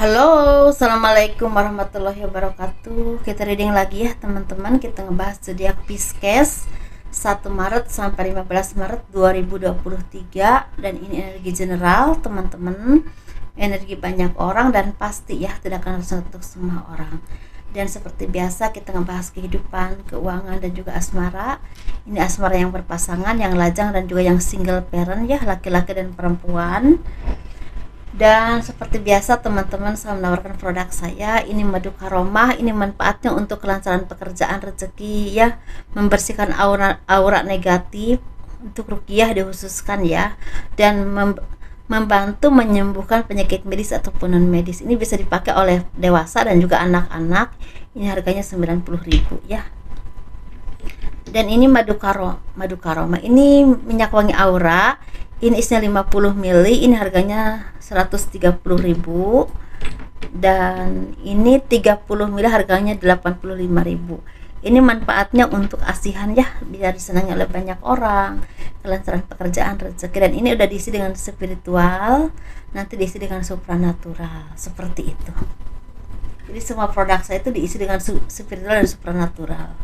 Halo, assalamualaikum warahmatullahi wabarakatuh. Kita reading lagi ya teman-teman. Kita ngebahas zodiak Pisces 1 Maret sampai 15 Maret 2023. Dan ini energi general teman-teman, energi banyak orang dan pasti ya tidak akan harus untuk semua orang. Dan seperti biasa kita ngebahas kehidupan, keuangan dan juga asmara. Ini asmara yang berpasangan, yang lajang dan juga yang single parent ya, laki-laki dan perempuan. Dan seperti biasa teman-teman, saya menawarkan produk saya. Ini madu karomah. Ini manfaatnya untuk kelancaran pekerjaan, rezeki ya, membersihkan aura negatif, untuk ruqyah dikhususkan ya, dan membantu menyembuhkan penyakit medis ataupun non medis. Ini bisa dipakai oleh dewasa dan juga anak-anak. Ini harganya 90.000 ya. Dan ini madu karoma. Ini minyak wangi aura. Ini isinya 50 ml. Ini harganya 130.000. Dan ini 30 ml harganya 85.000. Ini manfaatnya untuk asihan ya, biar disenangi oleh banyak orang, kelancaran pekerjaan, rezeki. Dan ini udah diisi dengan spiritual, nanti diisi dengan supranatural, seperti itu. Jadi semua produk saya itu diisi dengan spiritual dan supranatural.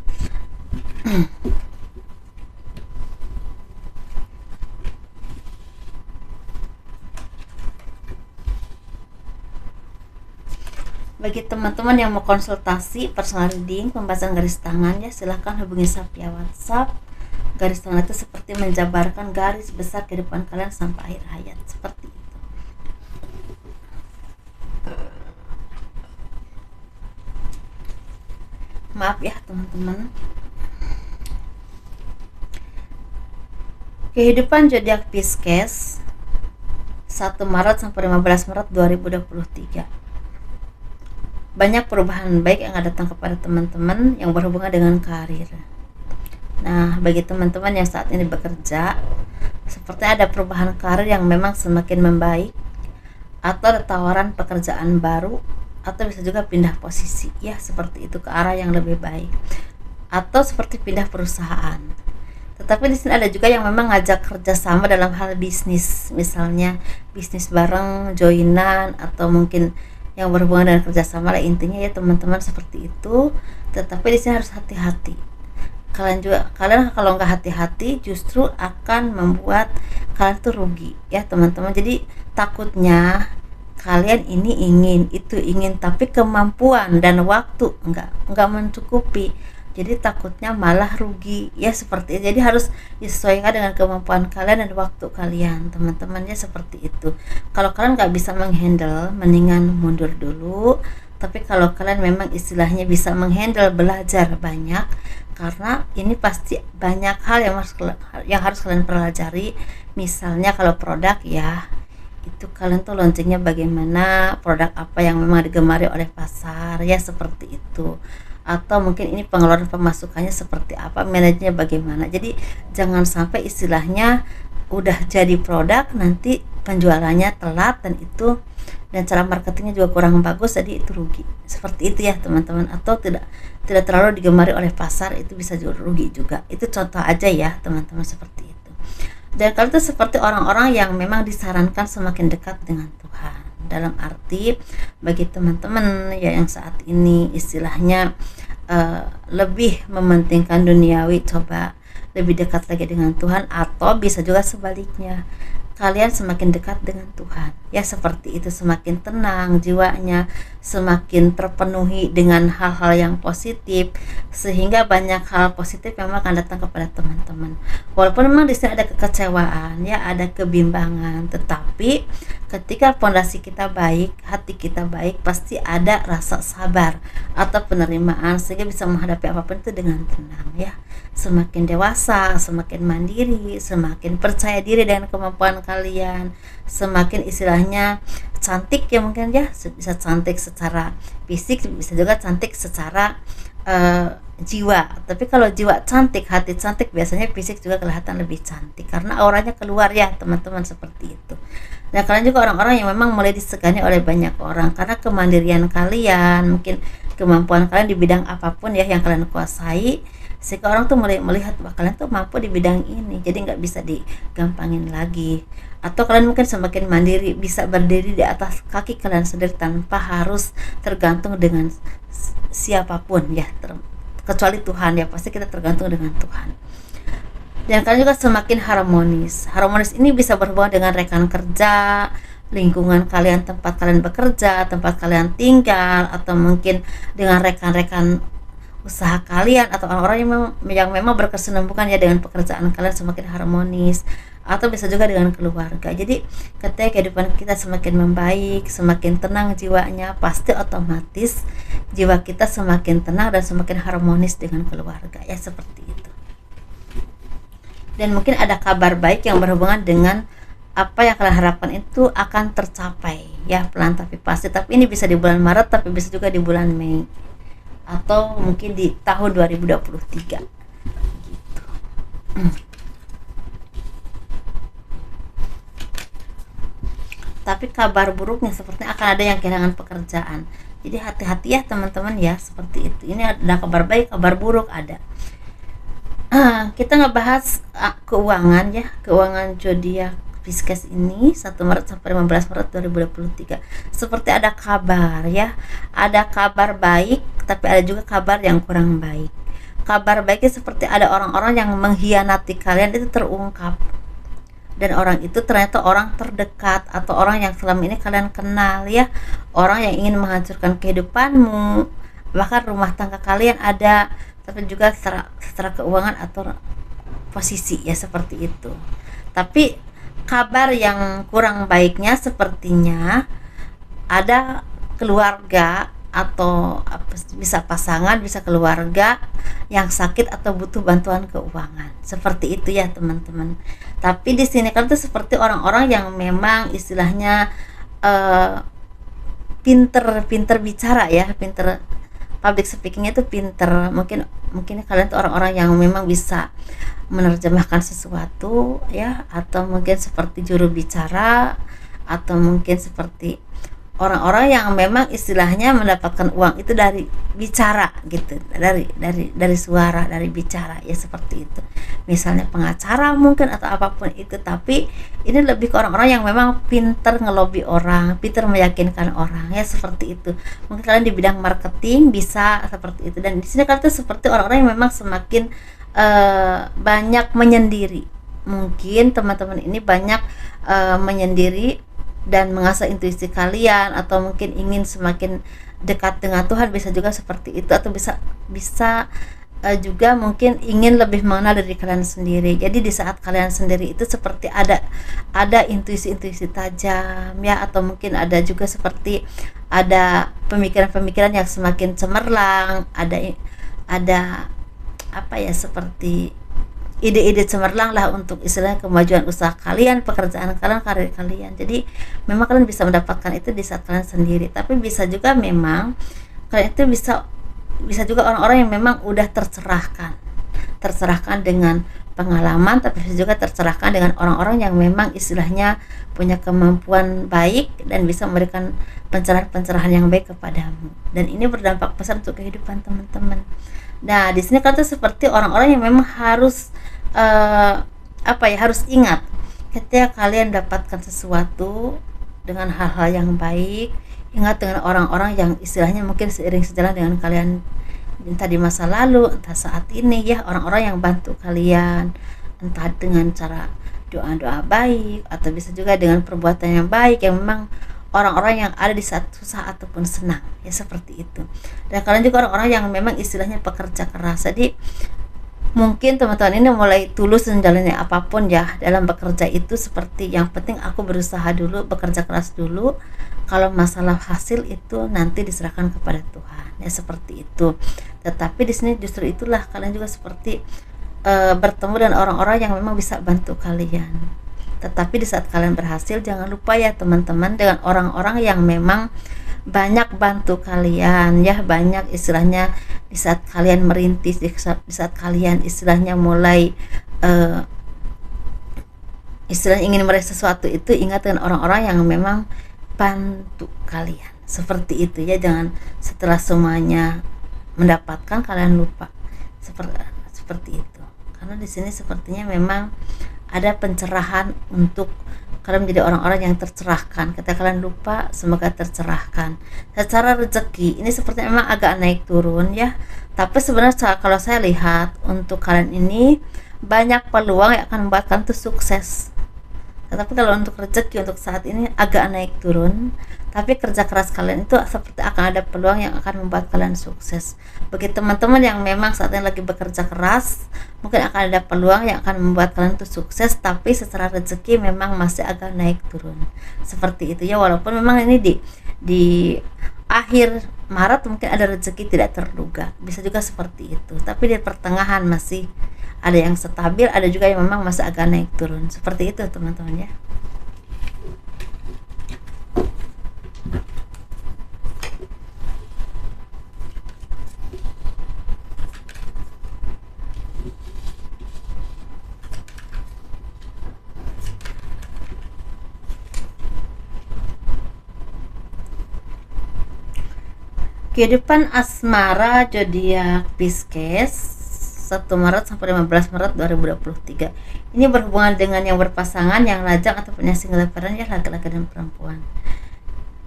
Bagi teman-teman yang mau konsultasi personal reading, pembahasan garis tangan ya, silahkan hubungi saya via WhatsApp. Garis tangan itu seperti menjabarkan garis besar kehidupan kalian sampai akhir hayat, seperti itu. Maaf ya teman-teman. Kehidupan zodiak Pisces 1 Maret sampai 15 Maret 2023. Banyak perubahan baik yang datang kepada teman-teman yang berhubungan dengan karir. Nah, bagi teman-teman yang saat ini bekerja, seperti ada perubahan karir yang memang semakin membaik, atau ada tawaran pekerjaan baru, atau bisa juga pindah posisi ya, seperti itu, ke arah yang lebih baik, atau seperti pindah perusahaan. Tetapi di sini ada juga yang memang ngajak kerjasama dalam hal bisnis, misalnya bisnis bareng, joinan, atau mungkin yang berhubungan dengan kerjasama lah, intinya ya teman-teman, seperti itu. Tetapi di sini harus hati-hati. Kalian kalau nggak hati-hati justru akan membuat kalian tuh rugi ya teman-teman. Jadi takutnya kalian ini ingin, itu ingin, tapi kemampuan dan waktu nggak mencukupi. Jadi takutnya malah rugi ya, seperti itu. Jadi harus disesuaikan dengan kemampuan kalian dan waktu kalian teman-teman ya, seperti itu. Kalau kalian nggak bisa menghandle, mendingan mundur dulu. Tapi kalau kalian memang istilahnya bisa menghandle, belajar banyak, karena ini pasti banyak hal yang harus kalian pelajari. Misalnya kalau produk ya, itu kalian tuh launchingnya bagaimana, produk apa yang memang digemari oleh pasar ya, seperti itu. Atau mungkin ini pengeluaran pemasukannya seperti apa, manajernya bagaimana. Jadi jangan sampai istilahnya udah jadi produk nanti penjualannya telat, dan cara marketingnya juga kurang bagus, jadi itu rugi, seperti itu ya teman-teman. Atau tidak terlalu digemari oleh pasar, itu bisa juga rugi juga. Itu contoh aja ya teman-teman, seperti itu. Dan kalian itu seperti orang-orang yang memang disarankan semakin dekat dengan Tuhan, dalam arti bagi teman-teman ya yang saat ini istilahnya lebih mementingkan duniawi, coba lebih dekat lagi dengan Tuhan. Atau bisa juga sebaliknya, kalian semakin dekat dengan Tuhan ya, seperti itu, semakin tenang jiwanya, semakin terpenuhi dengan hal-hal yang positif, sehingga banyak hal positif memang akan datang kepada teman-teman. Walaupun memang di sini ada kekecewaan ya, ada kebimbangan, tetapi ketika fondasi kita baik, hati kita baik, pasti ada rasa sabar atau penerimaan, sehingga bisa menghadapi apapun itu dengan tenang ya. Semakin dewasa, semakin mandiri, semakin percaya diri dengan kemampuan kalian, semakin istilahnya cantik ya, mungkin ya, bisa cantik secara fisik, bisa juga cantik secara jiwa. Tapi kalau jiwa cantik, hati cantik, biasanya fisik juga kelihatan lebih cantik karena auranya keluar ya teman-teman, seperti itu. Nah, kalian juga orang-orang yang memang mulai disegani oleh banyak orang karena kemandirian kalian, mungkin kemampuan kalian di bidang apapun ya yang kalian kuasai, sehingga orang tuh mulai melihat bahwa kalian tuh mampu di bidang ini, jadi nggak bisa digampangin lagi. Atau kalian mungkin semakin mandiri, bisa berdiri di atas kaki kalian sendiri tanpa harus tergantung dengan siapapun ya, kecuali Tuhan ya, pasti kita tergantung dengan Tuhan. Dan kalian juga semakin harmonis. Harmonis ini bisa berhubungan dengan rekan kerja, lingkungan kalian, tempat kalian bekerja, tempat kalian tinggal, atau mungkin dengan rekan-rekan usaha kalian, atau orang-orang yang memang berkesinambungan ya dengan pekerjaan kalian, semakin harmonis. Atau bisa juga dengan keluarga. Jadi ketika kehidupan kita semakin membaik, semakin tenang jiwanya, pasti otomatis jiwa kita semakin tenang dan semakin harmonis dengan keluarga ya, seperti itu. Dan mungkin ada kabar baik yang berhubungan dengan apa yang kalian harapkan itu akan tercapai ya, pelan tapi pasti. Tapi ini bisa di bulan Maret, tapi bisa juga di bulan Mei, atau mungkin di tahun 2023 gitu. Tapi kabar buruknya sepertinya akan ada yang kehilangan pekerjaan. Jadi hati-hati ya teman-teman ya, seperti itu. Ini ada kabar baik, kabar buruk ada. Kita ngebahas keuangan ya, keuangan zodiak Pisces ini 1 Maret sampai 15 Maret 2023. Seperti ada kabar ya, ada kabar baik, tapi ada juga kabar yang kurang baik. Kabar baiknya seperti ada orang-orang yang mengkhianati kalian itu terungkap, dan orang itu ternyata orang terdekat atau orang yang selama ini kalian kenal ya, orang yang ingin menghancurkan kehidupanmu, bahkan rumah tangga kalian ada, tapi juga secara keuangan atau posisi ya, seperti itu. Tapi kabar yang kurang baiknya sepertinya ada keluarga, atau bisa pasangan, bisa keluarga yang sakit atau butuh bantuan keuangan, seperti itu ya teman-teman. Tapi di sini kan tuh seperti orang-orang yang memang istilahnya pinter bicara ya, pinter public speakingnya tuh pinter. Mungkin kalian tuh orang-orang yang memang bisa menerjemahkan sesuatu ya, atau mungkin seperti juru bicara, atau mungkin seperti orang-orang yang memang istilahnya mendapatkan uang itu dari bicara gitu, dari suara, dari bicara ya, seperti itu. Misalnya pengacara mungkin atau apapun itu. Tapi ini lebih ke orang-orang yang memang pinter ngelobi orang, pinter meyakinkan orang ya, seperti itu. Mungkin kalian di bidang marketing bisa seperti itu. Dan di sini kalian tuh seperti orang-orang yang memang semakin banyak menyendiri. Mungkin teman-teman ini banyak menyendiri dan mengasah intuisi kalian, atau mungkin ingin semakin dekat dengan Tuhan, bisa juga seperti itu. Atau bisa juga mungkin ingin lebih mengenal diri kalian sendiri. Jadi di saat kalian sendiri itu seperti ada intuisi tajam ya, atau mungkin ada juga seperti ada pemikiran-pemikiran yang semakin cemerlang, ada apa ya, seperti ide-ide cemerlang lah untuk istilahnya kemajuan usaha kalian, pekerjaan kalian, karir kalian. Jadi memang kalian bisa mendapatkan itu di saat kalian sendiri. Tapi bisa juga memang kalian itu bisa juga orang-orang yang memang udah tercerahkan dengan pengalaman, tapi bisa juga tercerahkan dengan orang-orang yang memang istilahnya punya kemampuan baik dan bisa memberikan pencerahan-pencerahan yang baik kepadamu. Dan ini berdampak besar untuk kehidupan teman-teman. Nah, di sini kan tuh seperti orang-orang yang memang harus harus ingat ketika kalian dapatkan sesuatu dengan hal-hal yang baik. Ingat dengan orang-orang yang istilahnya mungkin seiring sejalan dengan kalian, entah di masa lalu, entah saat ini ya, orang-orang yang bantu kalian, entah dengan cara doa-doa baik, atau bisa juga dengan perbuatan yang baik, yang memang orang-orang yang ada di saat susah ataupun senang ya, seperti itu. Dan kalian juga orang-orang yang memang istilahnya pekerja keras. Jadi mungkin teman-teman ini mulai tulus menjalani apapun ya dalam bekerja itu, seperti yang penting aku berusaha dulu, bekerja keras dulu, kalau masalah hasil itu nanti diserahkan kepada Tuhan ya, seperti itu. Tetapi di sini justru itulah kalian juga seperti bertemu dengan orang-orang yang memang bisa bantu kalian. Tetapi di saat kalian berhasil, jangan lupa ya teman-teman, dengan orang-orang yang memang banyak bantu kalian ya, banyak istilahnya di saat kalian merintis, di saat kalian istilahnya mulai istilahnya ingin meraih sesuatu itu, ingat dengan orang-orang yang memang bantu kalian, seperti itu ya. Jangan setelah semuanya mendapatkan kalian lupa. seperti itu. Karena di sini sepertinya memang ada pencerahan untuk kalian menjadi orang-orang yang tercerahkan. Ketika kalian lupa, semoga tercerahkan. Secara rezeki ini sepertinya memang agak naik turun ya, tapi sebenarnya kalau saya lihat untuk kalian ini banyak peluang yang akan membuat kalian tuh sukses. Tetapi kalau untuk rezeki untuk saat ini agak naik turun, tapi kerja keras kalian itu seperti akan ada peluang yang akan membuat kalian sukses. Bagi teman-teman yang memang saat ini lagi bekerja keras, mungkin akan ada peluang yang akan membuat kalian tuh sukses, tapi secara rezeki memang masih agak naik turun. Seperti itu ya, walaupun memang ini di akhir Maret mungkin ada rezeki tidak terduga, bisa juga seperti itu. Tapi di pertengahan masih ada yang stabil, ada juga yang memang masih agak naik turun. Seperti itu teman-teman ya. Kehidupan asmara zodiak Pisces 1 Maret sampai 15 Maret 2023. Ini berhubungan dengan yang berpasangan, yang lajang ataupun yang single parent ya, laki-laki dan perempuan.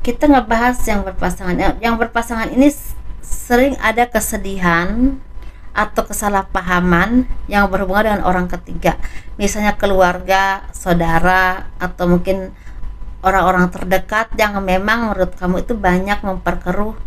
Kita ngebahas yang berpasangan. Yang berpasangan ini sering ada kesedihan atau kesalahpahaman yang berhubungan dengan orang ketiga. Misalnya keluarga, saudara, atau mungkin orang-orang terdekat yang memang menurut kamu itu banyak memperkeruh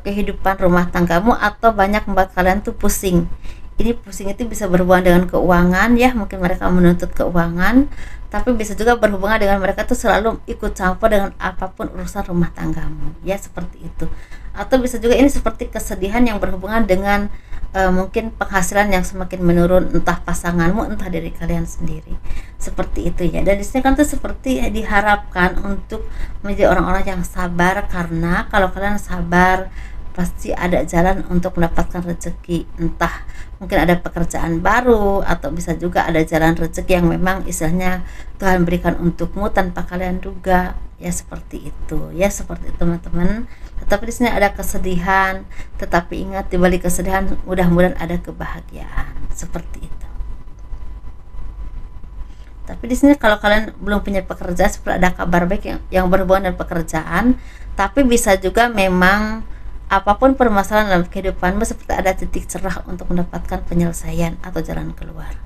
kehidupan rumah tanggamu atau banyak membuat kalian tuh pusing. Ini pusing itu bisa berhubungan dengan keuangan ya, mungkin mereka menuntut keuangan, tapi bisa juga berhubungan dengan mereka tuh selalu ikut campur dengan apapun urusan rumah tanggamu ya, seperti itu. Atau bisa juga ini seperti kesedihan yang berhubungan dengan mungkin penghasilan yang semakin menurun, entah pasanganmu entah dari kalian sendiri, seperti itu ya. Dan di sini kan tuh seperti diharapkan untuk menjadi orang-orang yang sabar, karena kalau kalian sabar pasti ada jalan untuk mendapatkan rezeki, entah mungkin ada pekerjaan baru atau bisa juga ada jalan rezeki yang memang istilahnya Tuhan berikan untukmu tanpa kalian duga ya, seperti itu ya, seperti itu teman-teman. Tetapi di sini ada kesedihan, tetapi ingat di balik kesedihan mudah-mudahan ada kebahagiaan, seperti itu. Tapi di sini kalau kalian belum punya pekerjaan, seperti ada kabar baik yang berhubungan dengan pekerjaan, tapi bisa juga memang apapun permasalahan dalam kehidupanmu seperti ada titik cerah untuk mendapatkan penyelesaian atau jalan keluar.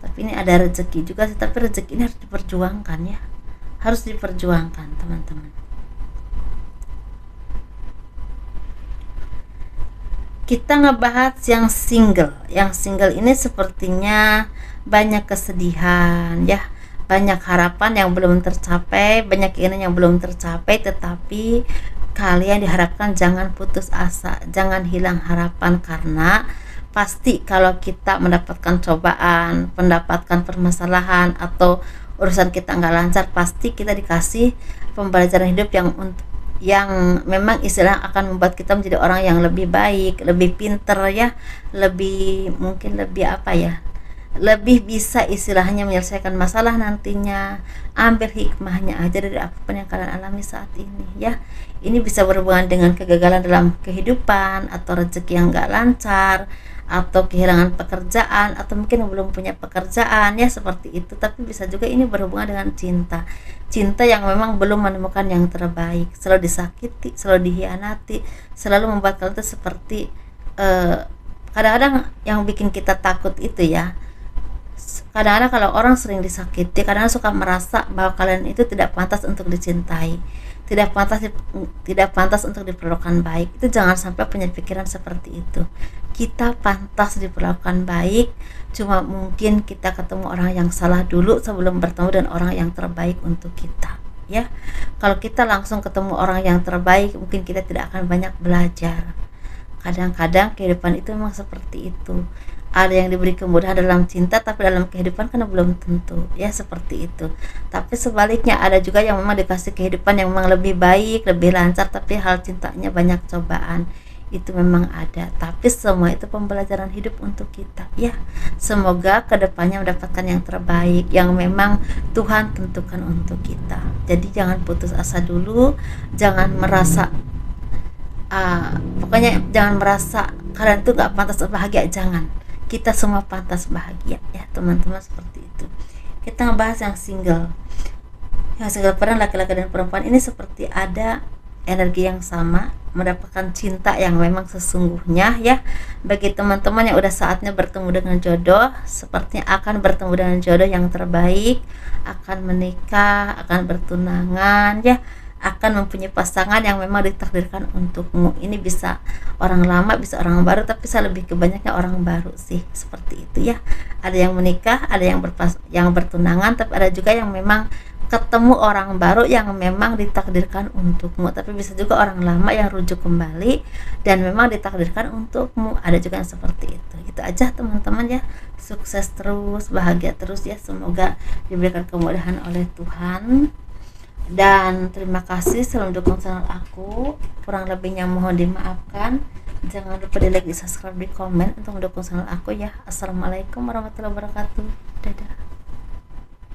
Tapi ini ada rezeki juga sih, tapi rezeki ini harus diperjuangkan ya, harus diperjuangkan teman-teman. Kita ngebahas yang single. Yang single ini sepertinya banyak kesedihan ya, banyak harapan yang belum tercapai, banyak keinginan yang belum tercapai, tetapi kalian diharapkan jangan putus asa, jangan hilang harapan, karena pasti kalau kita mendapatkan cobaan, mendapatkan permasalahan atau urusan kita nggak lancar, pasti kita dikasih pembelajaran hidup yang memang istilah akan membuat kita menjadi orang yang lebih baik, lebih pinter ya, lebih mungkin lebih apa ya, lebih bisa istilahnya menyelesaikan masalah nantinya. Ambil hikmahnya aja dari apapun yang kalian alami saat ini ya. Ini bisa berhubungan dengan kegagalan dalam kehidupan, atau rezeki yang gak lancar, atau kehilangan pekerjaan, atau mungkin belum punya pekerjaan ya, seperti itu. Tapi bisa juga ini berhubungan dengan cinta yang memang belum menemukan yang terbaik, selalu disakiti, selalu dihianati, selalu membuat kalian itu seperti kadang-kadang yang bikin kita takut itu ya, kadang-kadang kalau orang sering disakiti, kadang-kadang suka merasa bahwa kalian itu tidak pantas untuk dicintai, tidak pantas untuk diperlakukan baik. Itu jangan sampai punya pikiran seperti itu. Kita pantas diperlakukan baik, cuma mungkin kita ketemu orang yang salah dulu sebelum bertemu dengan orang yang terbaik untuk kita ya. Kalau kita langsung ketemu orang yang terbaik, mungkin kita tidak akan banyak belajar. Kadang-kadang kehidupan itu memang seperti itu. Ada yang diberi kemudahan dalam cinta, tapi dalam kehidupan kan belum tentu ya, seperti itu. Tapi sebaliknya ada juga yang memang dikasih kehidupan yang memang lebih baik, lebih lancar, tapi hal cintanya banyak cobaan. Itu memang ada, tapi semua itu pembelajaran hidup untuk kita ya. Semoga kedepannya mendapatkan yang terbaik yang memang Tuhan tentukan untuk kita. Jadi jangan putus asa dulu, jangan merasa pokoknya jangan merasa kalian tuh gak pantas bahagia, jangan. kita semua pantas bahagia ya teman-teman, seperti itu. Kita ngebahas yang single. Yang single peran laki-laki dan perempuan ini seperti ada energi yang sama, mendapatkan cinta yang memang sesungguhnya ya. Bagi teman-teman yang udah saatnya bertemu dengan jodoh, sepertinya akan bertemu dengan jodoh yang terbaik, akan menikah, akan bertunangan ya, akan mempunyai pasangan yang memang ditakdirkan untukmu. Ini bisa orang lama, bisa orang baru, tapi saya lebih kebanyaknya orang baru sih, seperti itu ya. Ada yang menikah, ada yang bertunangan, tapi ada juga yang memang ketemu orang baru yang memang ditakdirkan untukmu, tapi bisa juga orang lama yang rujuk kembali dan memang ditakdirkan untukmu. Ada juga yang seperti itu. Itu aja teman-teman ya. Sukses terus, bahagia terus ya, semoga diberikan kemudahan oleh Tuhan. Dan terima kasih selalu dukung channel aku, kurang lebihnya mohon dimaafkan. Jangan lupa di like, di subscribe, di komen untuk mendukung channel aku ya. Assalamualaikum warahmatullahi wabarakatuh. Dadah.